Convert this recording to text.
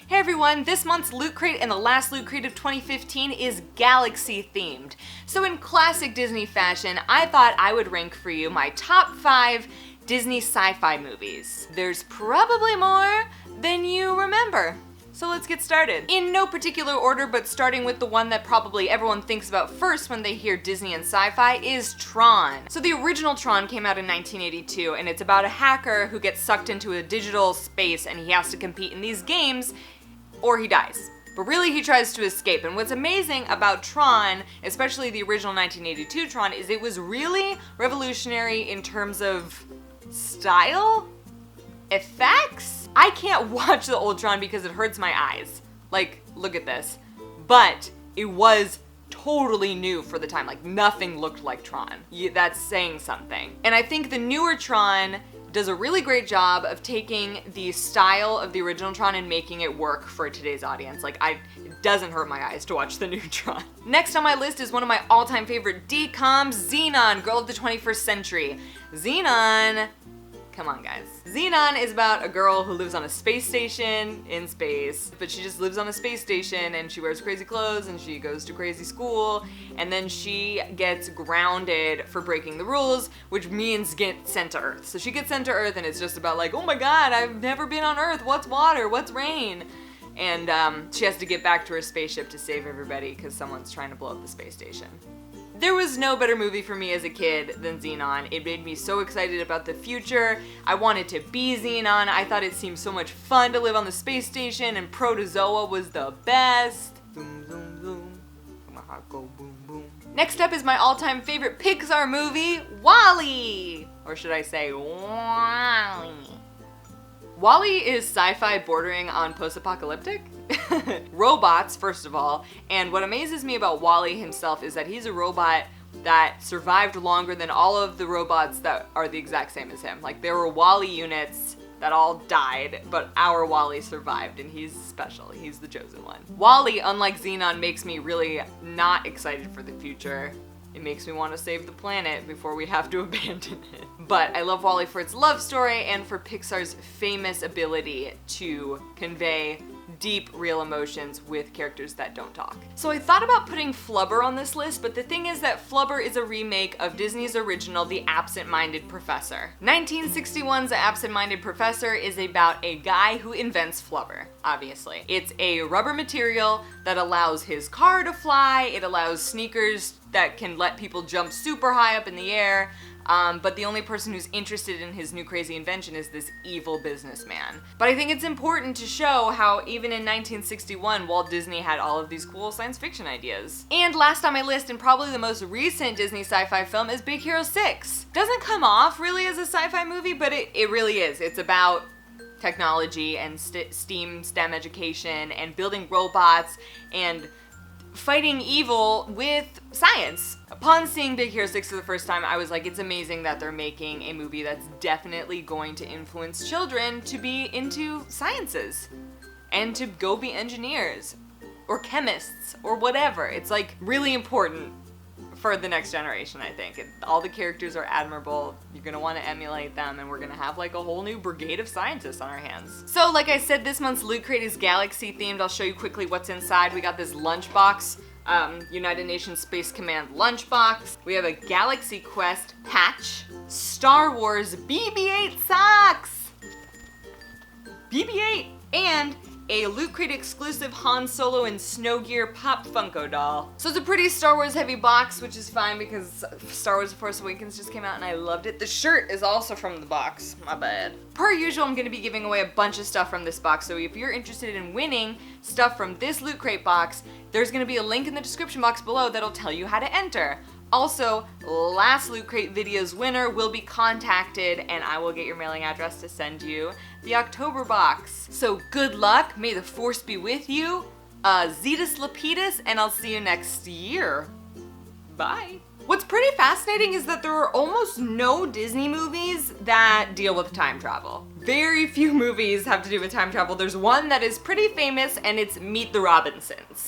Hey everyone, this month's Loot Crate and the last Loot Crate of 2015 is galaxy themed. So in classic Disney fashion, I thought I would rank for you my top 5 Disney sci-fi movies. There's probably more than you remember. So let's get started. In no particular order, but starting with the one that probably everyone thinks about first when they hear Disney and sci-fi is Tron. So the original Tron came out in 1982, and it's about a hacker who gets sucked into a digital space and he has to compete in these games or he dies. But really he tries to escape. And what's amazing about Tron, especially the original 1982 Tron, is it was really revolutionary in terms of style, effects. I can't watch the old Tron because it hurts my eyes. Like, look at this. But it was totally new for the time. Like, nothing looked like Tron. That's saying something. And I think the newer Tron does a really great job of taking the style of the original Tron and making it work for today's audience. Like, it doesn't hurt my eyes to watch the new Tron. Next on my list is one of my all-time favorite DCOMs, Zenon, Girl of the 21st Century. Zenon, come on guys. Zenon is about a girl who lives on a space station in space, but she just lives on a space station and she wears crazy clothes and she goes to crazy school, and then she gets grounded for breaking the rules, which means get sent to Earth. So she gets sent to Earth and it's just about like, oh my god, I've never been on Earth, what's water, what's rain? And she has to get back to her spaceship to save everybody because someone's trying to blow up the space station. There was no better movie for me as a kid than Zenon. It made me so excited about the future. I wanted to be Zenon. I thought it seemed so much fun to live on the space station, and Protozoa was the best. Zoom, zoom, zoom. My heart go boom, boom. Next up is my all-time favorite Pixar movie, WALL-E! Or should I say, WALL-E? WALL-E is sci-fi bordering on post-apocalyptic. Robots, first of all, and what amazes me about WALL-E himself is that he's a robot that survived longer than all of the robots that are the exact same as him. Like, there were WALL-E units that all died, but our WALL-E survived, and he's special. He's the chosen one. WALL-E, unlike Zenon, makes me really not excited for the future. It makes me want to save the planet before we have to abandon it. But I love WALL-E for its love story and for Pixar's famous ability to convey deep, real emotions with characters that don't talk. So I thought about putting Flubber on this list, but the thing is that Flubber is a remake of Disney's original The Absent-Minded Professor. 1961's The Absent-Minded Professor is about a guy who invents Flubber, obviously. It's a rubber material that allows his car to fly, it allows sneakers that can let people jump super high up in the air, but the only person who's interested in his new crazy invention is this evil businessman. But I think it's important to show how even in 1961, Walt Disney had all of these cool science fiction ideas. And last on my list, and probably the most recent Disney sci-fi film, is Big Hero 6. Doesn't come off really as a sci-fi movie, but it really is. It's about technology and STEM education and building robots and fighting evil with science. Upon seeing Big Hero 6 for the first time, I was like, it's amazing that they're making a movie that's definitely going to influence children to be into sciences and to go be engineers or chemists or whatever. It's like really important for the next generation, I think. All the characters are admirable. You're gonna want to emulate them, and we're gonna have like a whole new brigade of scientists on our hands. So like I said, this month's Loot Crate is galaxy themed. I'll show you quickly what's inside. We got this lunchbox, United Nations Space Command lunchbox. We have a Galaxy Quest patch, Star Wars BB-8 socks, BB-8, and a Loot Crate exclusive Han Solo and Snow Gear Pop Funko doll. So it's a pretty Star Wars heavy box, which is fine because Star Wars The Force Awakens just came out and I loved it. The shirt is also from the box, my bad. Per usual, I'm gonna be giving away a bunch of stuff from this box, so if you're interested in winning stuff from this Loot Crate box, there's gonna be a link in the description box below that'll tell you how to enter. Also, last Loot Crate video's winner will be contacted and I will get your mailing address to send you the October box. So good luck, may the force be with you, Zetus Lapidus, and I'll see you next year. Bye. What's pretty fascinating is that there are almost no Disney movies that deal with time travel. Very few movies have to do with time travel. There's one that is pretty famous and it's Meet the Robinsons.